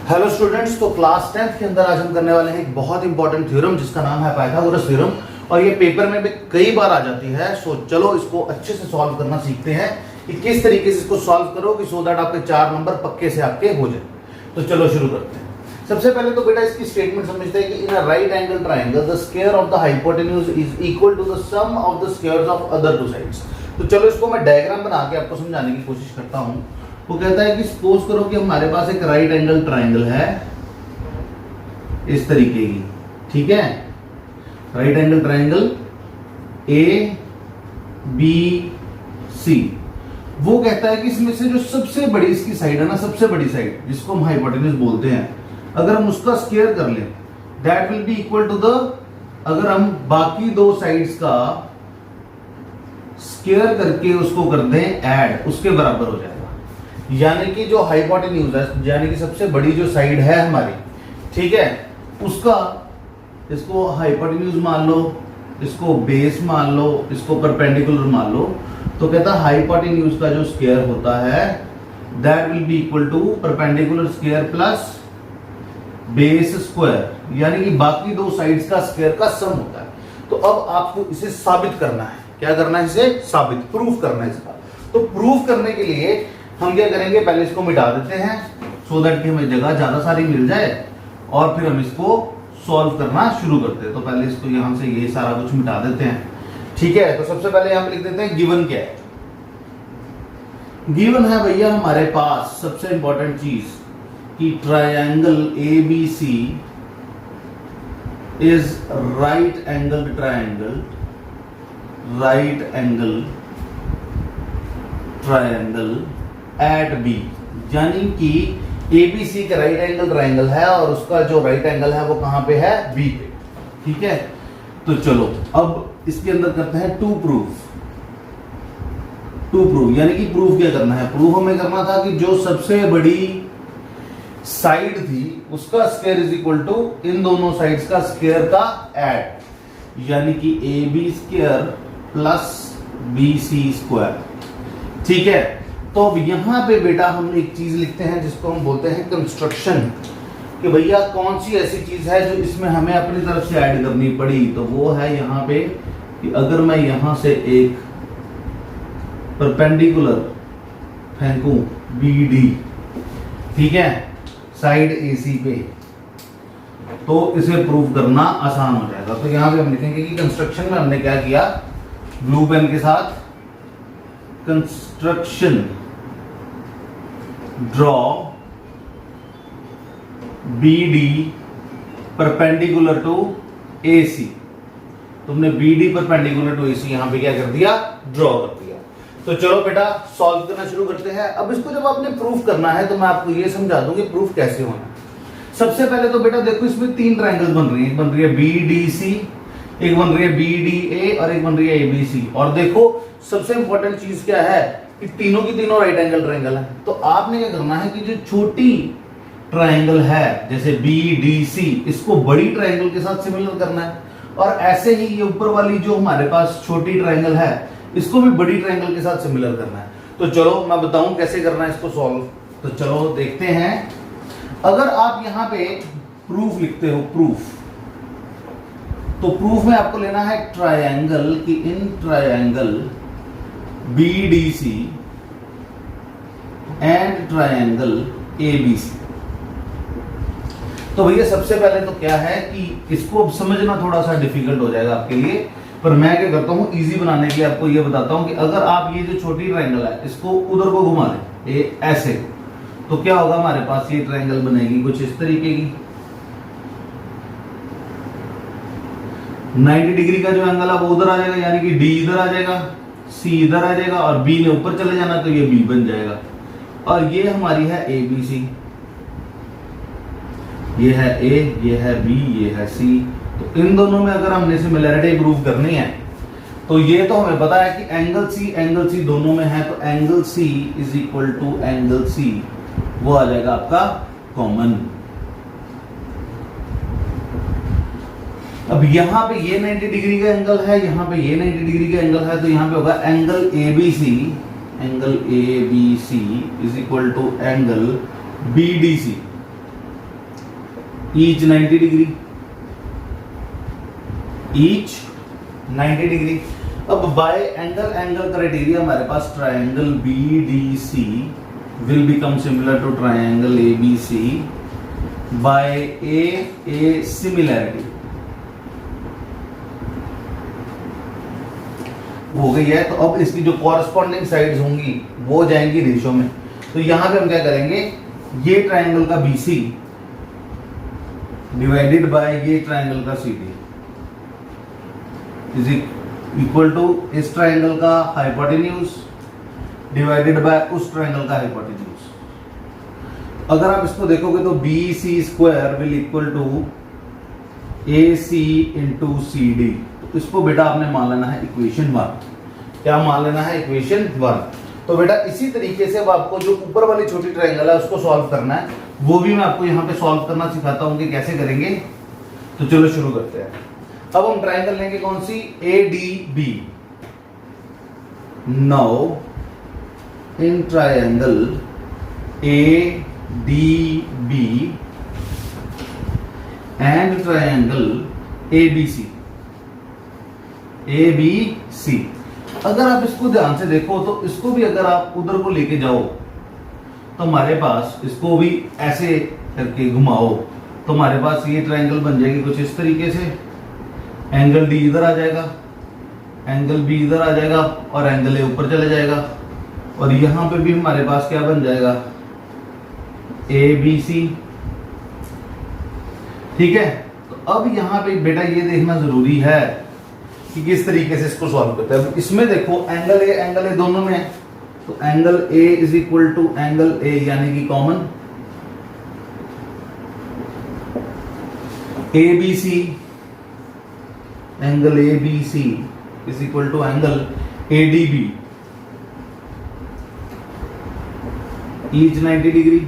Hello students, तो class 10th के अंदर आज हम करने वाले हैं एक बहुत इंपॉर्टेंट थ्योरम जिसका नाम है पाइथागोरस थ्योरम। और ये पेपर में भी कई बार आ जाती है। सो चलो इसको अच्छे से सॉल्व करना सीखते हैं कि किस तरीके से इसको सॉल्व करोगे सो दैट आपके 4 नंबर पक्के से आपके हो जाए। तो चलो शुरू करते हैं। सबसे पहले तो बेटा इसकी स्टेटमेंट समझते हैं कि in a right angle triangle the square of the hypotenuse is equal to the sum of the squares of other two sides. तो चलो इसको मैं डायग्राम बना के आपको समझाने की कोशिश करता हूं। वो कहता है कि सपोज करो कि हमारे पास एक राइट एंगल ट्रायंगल है इस तरीके की, ठीक है। Right angle triangle A B C. वो कहता है कि इसमें से जो सबसे बड़ी इसकी साइड है ना, सबसे बड़ी साइड जिसको हम हाइपोटेन्यूज बोलते हैं, अगर हम उसका स्क्वायर कर लें that will be equal to the, अगर हम बाकी दो साइड्स का स्क्वायर करके उसको कर दें ऐड, उसके बराबर हो जाएगा। यानी कि जो हाइपोटेन्यूज है, यानी कि सबसे बड़ी जो साइड है हमारी, ठीक है, उसका इसको हाइपोटेन्यूज मान लो, इसको बेस मान लो, इसको परपेंडिकुलर मान लो। तो कहता है हाइपोटेन्यूज का जो स्क्वायर होता है that will be equal to perpendicular square plus base square, यानी कि बाकी दो साइड्स का स्क्वायर का सम होता है। तो अब आपको इसे साबित करना है। क्या करना है? इसे साबित, प्रूफ करना है इसका। तो प्रूफ करने के लिए हम क्या करेंगे, पहले इसको मिटा देते हैं सो दैट कि हमें जगह ज्यादा सारी मिल जाए और फिर हम इसको सॉल्व करना शुरू करते हैं। तो पहले इसको यहां से ये सारा कुछ मिटा देते हैं, ठीक है। तो सबसे पहले यहां पे लिख देते हैं गिवन क्या है। गिवन है भैया हमारे पास सबसे इंपॉर्टेंट चीज कि triangle ABC is right angle triangle, right angle triangle at B, यानी कि एबीसी का राइट एंगल ट्रायंगल है और उसका जो राइट एंगल है वो कहां पे है? बी पे, ठीक है। तो चलो अब इसके अंदर करते हैं टू प्रूफ। टू प्रूफ यानी कि प्रूफ क्या करना है? प्रूफ हमें करना था कि जो सबसे बड़ी साइड थी उसका स्क्वायर इज इक्वल टू इन दोनों साइड्स का स्क्वायर का ऐड, यानी कि A B square plus B C square, ठीक है। तो अब यहां पे बेटा हम एक चीज लिखते हैं जिसको हम बोलते हैं कंस्ट्रक्शन, कि भैया कौन सी ऐसी चीज है जो इसमें हमें अपनी तरफ से ऐड करनी पड़ी। तो वो है यहां पे कि अगर मैं यहां से एक परपेंडिकुलर फेंकूं बी डी, ठीक है, साइड एसी पे, तो इसे प्रूव करना आसान हो जाएगा। तो यहां पे हम लिखेंगे कि कंस्ट्रक्शन में हमने क्या किया, ब्लू पेन के साथ construction draw B D perpendicular to A C. तुमने B D perpendicular to A C यहां पे क्या कर दिया? ड्रॉ कर दिया। तो चलो बेटा सॉल्व करना शुरू करते हैं। अब इसको जब आपने प्रूफ करना है तो मैं आपको ये समझा दूं कि प्रूफ कैसे होना है। सबसे पहले तो बेटा देखो इसमें 3 ट्रायंगल्स बन रही है, एक बन रही है बी डी सी, एक बन रही है बी डी ए और एक बन रही है ए बी सी। और देखो सबसे इंपॉर्टेंट चीज क्या है कि तीनों की तीनों राइट एंगल ट्रायंगल है। तो आपने क्या करना है कि जो छोटी ट्रायंगल है जैसे बी डी सी, इसको बड़ी ट्रायंगल के साथ सिमिलर करना है, और ऐसे ही ये ऊपर वाली जो हमारे पास छोटी ट्रायंगल है इसको भी बड़ी ट्रायंगल के साथ सिमिलर करना है। तो चलो मैं बताऊं कैसे करना है इसको सॉल्व। तो चलो देखते हैं। अगर आप यहां पे प्रूफ लिखते हो, प्रूफ, तो प्रूफ में आपको लेना है ट्रायंगल की in triangle BDC and triangle ABC। तो भैया सबसे पहले तो क्या है कि इसको अब समझना थोड़ा सा डिफिकल्ट हो जाएगा आपके लिए, पर मैं क्या करता हूं इजी बनाने के लिए आपको ये बताता हूं कि अगर आप ये जो छोटी ट्रायंगल है इसको उधर को घुमा दें, ये ऐसे, तो क्या होगा, हमारे पास ये ट्रायंगल बनेगी कुछ इस तरीके की। 90 डिग्री का जो एंगल है वो उधर आ जाएगा, यानी कि डी इधर आ जाएगा, सी इधर आ जाएगा और बी ने ऊपर चले जाना तो ये बी बन जाएगा। और ये हमारी है ए बी सी, ये है ए, ये है बी, ये है सी। तो इन दोनों में अगर हमने सिमिलैरिटी प्रूव करनी है तो ये तो हमें पता है कि एंगल सी दोनों में है, तो angle C is equal to angle C, वो आ जाएगा आपका कॉमन। अब यहां पे ये 90 डिग्री का एंगल है, यहां पे ये 90 डिग्री का एंगल है, तो यहां पे होगा angle ABC, angle A B C is equal to angle B D C. Each 90 degree, each 90 degree. अब बाय एंगल क्राइटेरिया हमारे पास triangle BDC will become similar to triangle ABC by A similarity. हो गई है। तो अब इसकी जो कॉरस्पॉन्डिंग साइड्स होंगी वो जाएंगी रेशो में। तो यहां पे हम क्या करेंगे, ये ट्रायंगल का BC डिवाइडेड बाय ये ट्रायंगल का CD इज इक्वल टू इस ट्रायंगल का हाइपोटेन्यूज डिवाइडेड बाय उस ट्रायंगल का हाइपोटेन्यूज। अगर आप इसको देखोगे तो BC square will equal to AC into CD। तो इसको बेटा आपने मान लेना है इक्वेशन 1। क्या मान लेना है? इक्वेशन 1। तो बेटा इसी तरीके से अब आपको जो ऊपर वाली छोटी ट्रायंगल है उसको सॉल्व करना है, वो भी मैं आपको यहाँ पे सॉल्व करना सिखाता हूँ कि कैसे करेंगे। तो चलो शुरू करते हैं। अब हम ट्रायंगल लेंगे कौन सी? ADB। Now in triangle ADB and triangle ABC, अगर आप इसको ध्यान से देखो तो इसको भी अगर आप उधर को लेके जाओ तो हमारे पास इसको भी ऐसे करके घुमाओ तो हमारे पास ये ट्रायंगल बन जाएगी कुछ इस तरीके से। एंगल D इधर आ जाएगा, एंगल B इधर आ जाएगा और एंगल A ऊपर चले जाएगा। और यहां पे भी हमारे पास क्या बन जाएगा? ABC। ठीक है। तो अब यहां पे बेटा ये देखना जरूरी है कि किस तरीके से इसको सॉल्व करते हैं। इसमें देखो एंगल ए दोनों में है, तो angle A is equal to angle A यानी कि common ABC, angle ABC is equal to angle ADB, each 90 degree.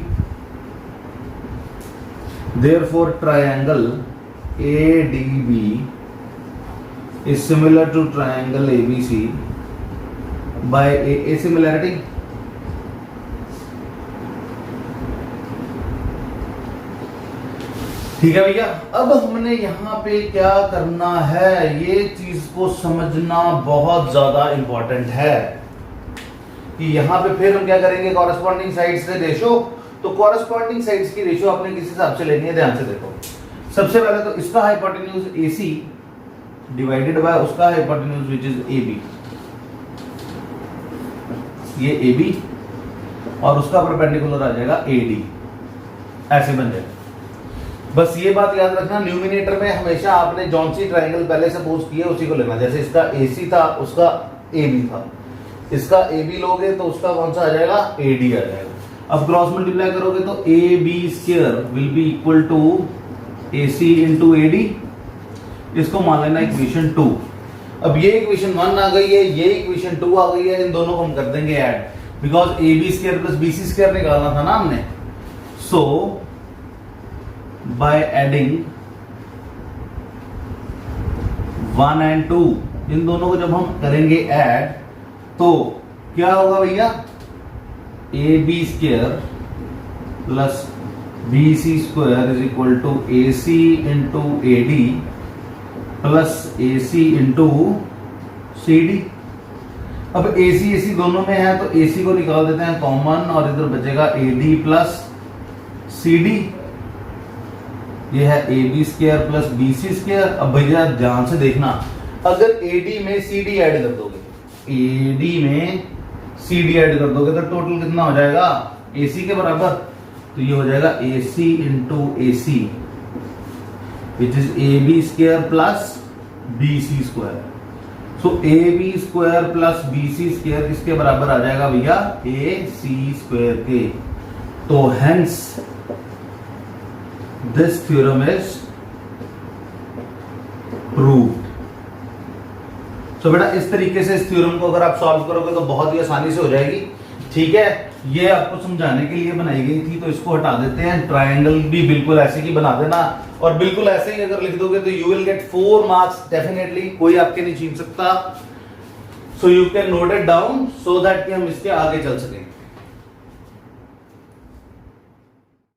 Therefore triangle ADB is similar to triangle ABC by a similarity। ठीक है भैया। अब हमने यहाँ पे क्या करना है, ये चीज को समझना बहुत ज्यादा इंपॉर्टेंट है कि यहाँ पे फिर हम क्या करेंगे, कॉरेस्पॉन्डिंग साइड्स से रेशो। तो कॉरेस्पॉन्डिंग साइड्स की रेशो आपने किस हिसाब से लेनी है, ध्यान से देखो। सबसे पहले तो इसका हाइपोटेन्यूज AC डिवाइडेड बाय उसका हाइपोटेन्यूज व्हिच इज AB, ये AB और उसका परपेंडिकुलर आ जाएगा AD, ऐसे बन जाएगा। बस ये बात याद रखना, न्यूमिनेटर में हमेशा आपने जौन सी ट्रायंगल पहले सपोज किया उसी को लेना। जैसे इसका AC था, उसका AB था, इसका AB लोगे तो उसका कौन सा आ जाएगा, AD आ जाएगा। अब क्रॉस मल्टीप्लाई करोगे तो AB square will be equal to AC into AD। इसको मान लेना इक्वेशन 2। अब ये इक्वेशन 1 आ गई है, ये इक्वेशन 2 आ गई है, इन दोनों को हम कर देंगे add, because AB square plus BC square निकालना था ना हमने। सो by adding 1 and 2, इन दोनों को जब हम करेंगे ऐड तो क्या होगा भैया, AB square plus BC square is equal to AC into AD plus AC into CD। अब AC दोनों में है तो AC को निकाल देते हैं कॉमन और इधर बचेगा AD प्लस CD। ये है AB square plus BC square. अब भैया ध्यान से देखना, अगर AD में CD ऐड कर दोगे, AD में CD ऐड कर दोगे तो टोटल कितना हो जाएगा, AC के बराबर। तो ये हो जाएगा AC into AC which is AB square plus BC square. So AB square plus BC square किसके बराबर आ जाएगा भैया, AC स्क्वायर के। तो hence this theorem is proved। तो बेटा इस तरीके से इस थ्योरम को अगर आप सॉल्व करोगे तो बहुत ही आसानी से हो जाएगी। ठीक है, ये आपको समझाने के लिए बनाई गई थी, तो इसको हटा देते हैं। ट्रायंगल भी बिल्कुल ऐसे ही बना देना, और बिल्कुल ऐसे ही अगर लिख दोगे तो you will get 4 marks definitely, कोई आपके नहीं छीन सकता। So you can note it down so that कि हम इसके आगे चल सकें।